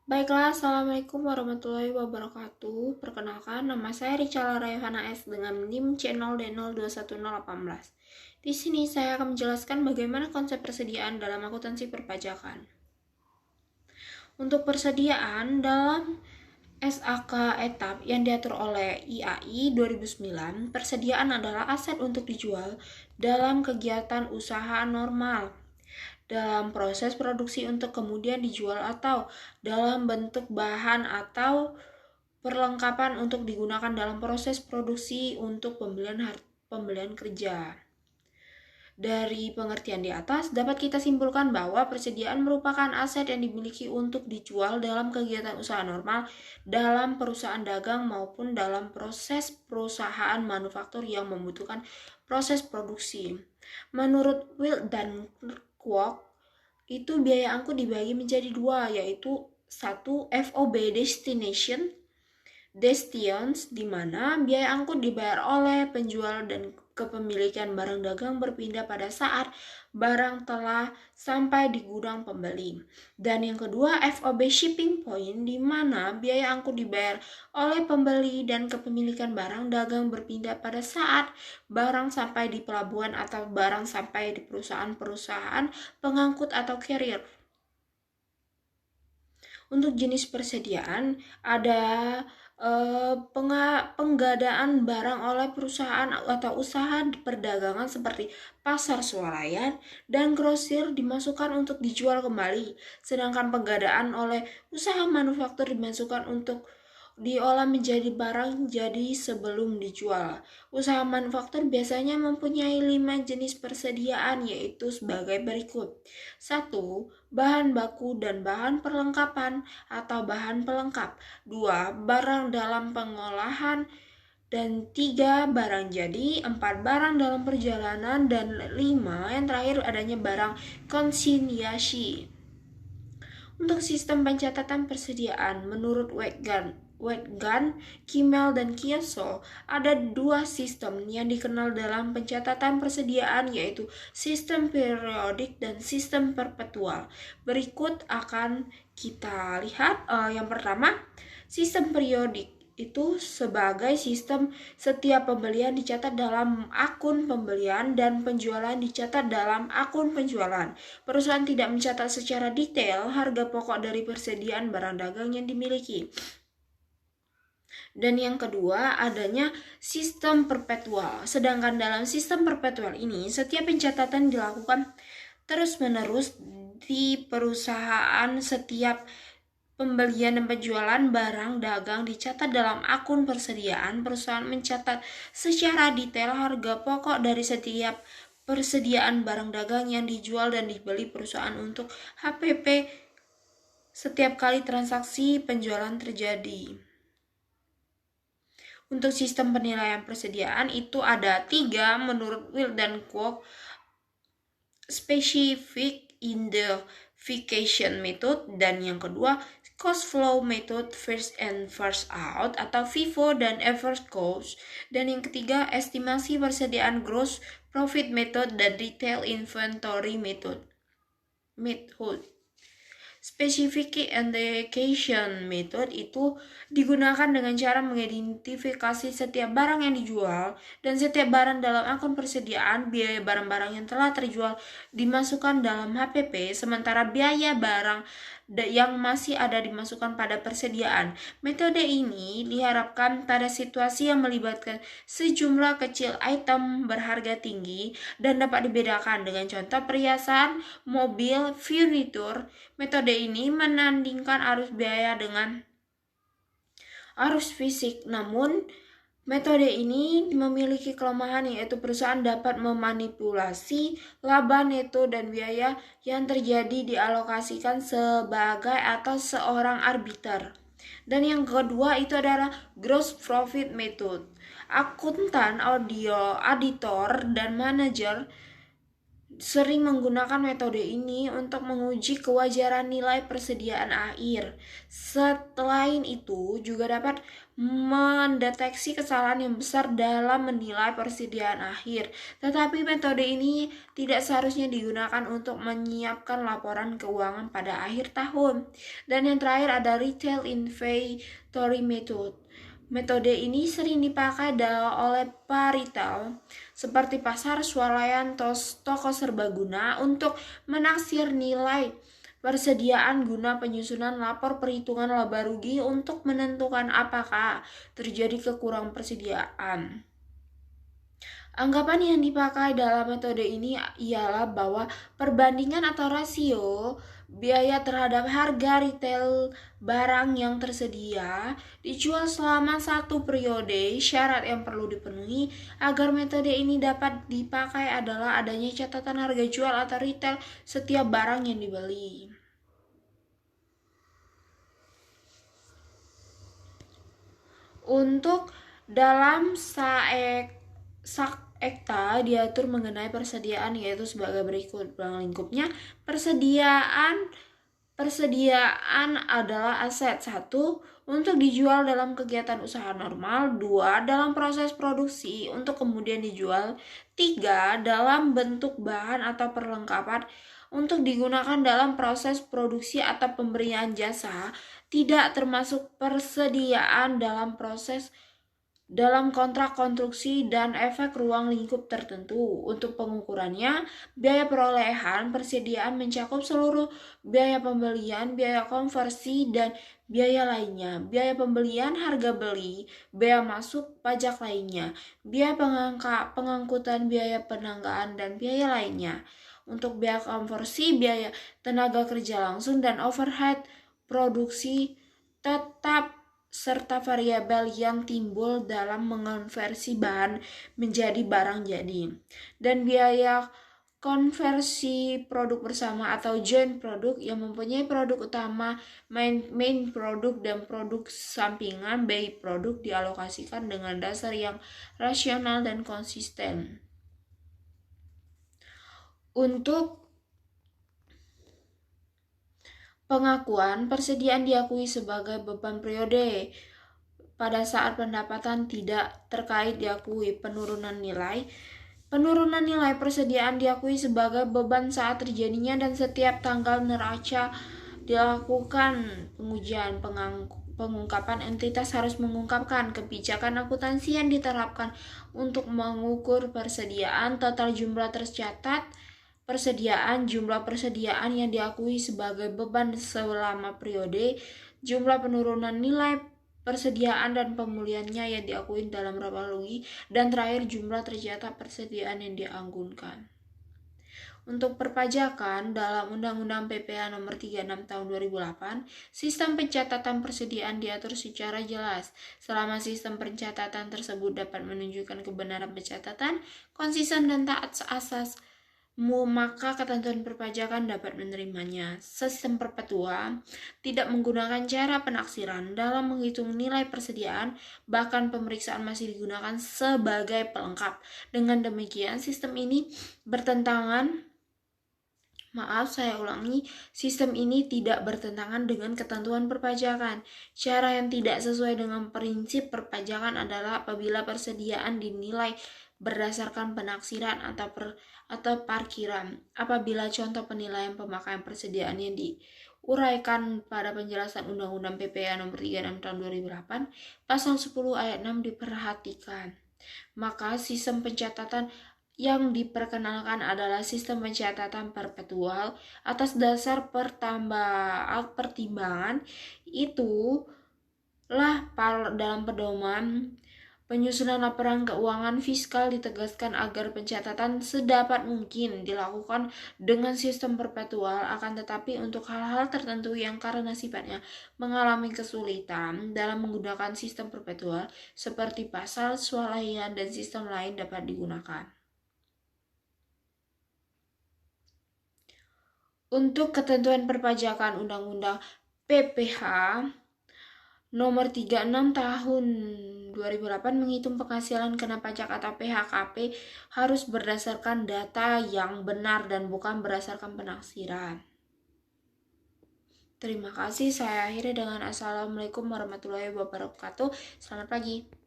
Baiklah, Assalamualaikum warahmatullahi wabarakatuh. Perkenalkan, nama saya Richa Rayhana S dengan NIM C0D021018. Di sini saya akan menjelaskan bagaimana konsep persediaan dalam akuntansi perpajakan. Untuk persediaan dalam SAK etap yang diatur oleh IAI 2009, persediaan adalah aset untuk dijual dalam kegiatan usaha normal, dalam proses produksi untuk kemudian dijual, atau dalam bentuk bahan atau perlengkapan untuk digunakan dalam proses produksi untuk pembelian kerja. Dari pengertian di atas, dapat kita simpulkan bahwa persediaan merupakan aset yang dimiliki untuk dijual dalam kegiatan usaha normal, dalam perusahaan dagang maupun dalam proses perusahaan manufaktur yang membutuhkan proses produksi. Menurut Will dan Kwok, itu biaya angkut dibagi menjadi dua, yaitu satu FOB Destinations, di mana biaya angkut dibayar oleh penjual dan kepemilikan barang dagang berpindah pada saat barang telah sampai di gudang pembeli. Dan yang kedua, FOB Shipping Point, di mana biaya angkut dibayar oleh pembeli dan kepemilikan barang dagang berpindah pada saat barang sampai di pelabuhan atau barang sampai di perusahaan-perusahaan pengangkut atau carrier. Untuk jenis persediaan ada penggadaan barang oleh perusahaan atau usaha perdagangan seperti pasar swalayan dan grosir dimasukkan untuk dijual kembali, sedangkan penggadaan oleh usaha manufaktur dimasukkan untuk diolah menjadi barang jadi sebelum dijual. Usaha manufaktur biasanya mempunyai 5 jenis persediaan, yaitu sebagai berikut. 1. Bahan baku dan bahan perlengkapan atau bahan pelengkap. 2. Barang dalam pengolahan. Dan 3. Barang jadi. 4. Barang dalam perjalanan. Dan 5. Yang terakhir adanya barang konsinyasi. Untuk sistem pencatatan persediaan, menurut Wegand, Kimmel, dan Kiyosho, ada dua sistem yang dikenal dalam pencatatan persediaan, yaitu sistem periodik dan sistem perpetual. Berikut akan kita lihat. Yang pertama, sistem periodik itu sebagai sistem setiap pembelian dicatat dalam akun pembelian dan penjualan dicatat dalam akun penjualan. Perusahaan tidak mencatat secara detail harga pokok dari persediaan barang dagang yang dimiliki. Dan yang kedua, adanya sistem perpetual. Sedangkan dalam sistem perpetual ini, setiap pencatatan dilakukan terus-menerus di perusahaan. Setiap pembelian dan penjualan barang dagang dicatat dalam akun persediaan. Perusahaan mencatat secara detail harga pokok dari setiap persediaan barang dagang yang dijual dan dibeli perusahaan untuk HPP setiap kali transaksi penjualan terjadi. Untuk sistem penilaian persediaan itu ada 3 menurut Will dan Kwok. Specific Identification Method, dan yang kedua Cost Flow Method, First and First Out atau FIFO dan Average Cost, dan yang ketiga estimasi persediaan Gross Profit Method dan Retail Inventory Method. Specific Indication Method itu digunakan dengan cara mengidentifikasi setiap barang yang dijual dan setiap barang dalam akun persediaan. Biaya barang-barang yang telah terjual dimasukkan dalam HPP, sementara biaya barang yang masih ada dimasukkan pada persediaan. Metode ini diharapkan pada situasi yang melibatkan sejumlah kecil item berharga tinggi dan dapat dibedakan dengan contoh perhiasan, mobil, furniture. Metode ini menandingkan arus biaya dengan arus fisik, namun metode ini memiliki kelemahan, yaitu perusahaan dapat memanipulasi laba neto dan biaya yang terjadi dialokasikan sebagai atau seorang arbiter. Dan yang kedua itu adalah gross profit method. Akuntan, auditor, dan manajer sering menggunakan metode ini untuk menguji kewajaran nilai persediaan air. Selain itu, juga dapat mendeteksi kesalahan yang besar dalam menilai persediaan air. Tetapi metode ini tidak seharusnya digunakan untuk menyiapkan laporan keuangan pada akhir tahun. Dan yang terakhir ada retail inventory method. Metode ini sering dipakai oleh retail seperti pasar swalayan, toko serbaguna untuk menaksir nilai persediaan guna penyusunan lapor perhitungan laba rugi untuk menentukan apakah terjadi kekurangan persediaan. Anggapan yang dipakai dalam metode ini ialah bahwa perbandingan atau rasio biaya terhadap harga retail barang yang tersedia dijual selama satu periode. Syarat yang perlu dipenuhi agar metode ini dapat dipakai adalah adanya catatan harga jual atau retail setiap barang yang dibeli. Untuk dalam Ekta diatur mengenai persediaan yaitu sebagai berikut. Ruang lingkupnya persediaan adalah aset. 1. Untuk dijual dalam kegiatan usaha normal. 2. Dalam proses produksi untuk kemudian dijual. 3. Dalam bentuk bahan atau perlengkapan untuk digunakan dalam proses produksi atau pemberian jasa. Tidak termasuk persediaan dalam kontrak konstruksi dan efek ruang lingkup tertentu. Untuk pengukurannya, biaya perolehan persediaan mencakup seluruh biaya pembelian, biaya konversi, dan biaya lainnya. Biaya pembelian, harga beli, biaya masuk, pajak lainnya, biaya pengangkutan, biaya penanggaan, dan biaya lainnya. Untuk biaya konversi, biaya tenaga kerja langsung, dan overhead produksi tetap serta variabel yang timbul dalam mengonversi bahan menjadi barang jadi. Dan biaya konversi produk bersama atau joint product yang mempunyai produk utama, main produk, dan produk sampingan by produk dialokasikan dengan dasar yang rasional dan konsisten. Untuk pengakuan, persediaan diakui sebagai beban periode pada saat pendapatan tidak terkait diakui. Penurunan nilai persediaan diakui sebagai beban saat terjadinya dan setiap tanggal neraca dilakukan pengujian. Pengungkapan entitas harus mengungkapkan kebijakan akuntansi yang diterapkan untuk mengukur persediaan, total jumlah tercatat persediaan, jumlah persediaan yang diakui sebagai beban selama periode, jumlah penurunan nilai persediaan dan pemulihannya yang diakui dalam laba rugi, dan terakhir jumlah tercatat persediaan yang dianggunkan. Untuk perpajakan, dalam Undang-Undang PPh Nomor 36 Tahun 2008, sistem pencatatan persediaan diatur secara jelas. Selama sistem pencatatan tersebut dapat menunjukkan kebenaran pencatatan, konsisten dan taat asas, maka ketentuan perpajakan dapat menerimanya. Sistem perpetua tidak menggunakan cara penaksiran dalam menghitung nilai persediaan, bahkan pemeriksaan masih digunakan sebagai pelengkap. Dengan demikian, sistem ini sistem ini tidak bertentangan dengan ketentuan perpajakan. Cara yang tidak sesuai dengan prinsip perpajakan adalah apabila persediaan dinilai berdasarkan penaksiran atau parkiran. Apabila contoh penilaian pemakaian persediaan yang diuraikan pada penjelasan Undang-Undang PPh Nomor 36 Tahun 2008, Pasal 10 Ayat 6 diperhatikan, maka sistem pencatatan yang diperkenalkan adalah sistem pencatatan perpetual atas dasar pertimbangan itulah dalam pedoman penyusunan laporan keuangan fiskal ditegaskan agar pencatatan sedapat mungkin dilakukan dengan sistem perpetual, akan tetapi untuk hal-hal tertentu yang karena sifatnya mengalami kesulitan dalam menggunakan sistem perpetual seperti pasal swalayan dan sistem lain dapat digunakan. Untuk ketentuan perpajakan, Undang-Undang PPh Nomor 36 Tahun 2008 menghitung penghasilan kena pajak atau PHKP harus berdasarkan data yang benar dan bukan berdasarkan penaksiran. Terima kasih, saya akhiri dengan Assalamualaikum warahmatullahi wabarakatuh. Selamat pagi.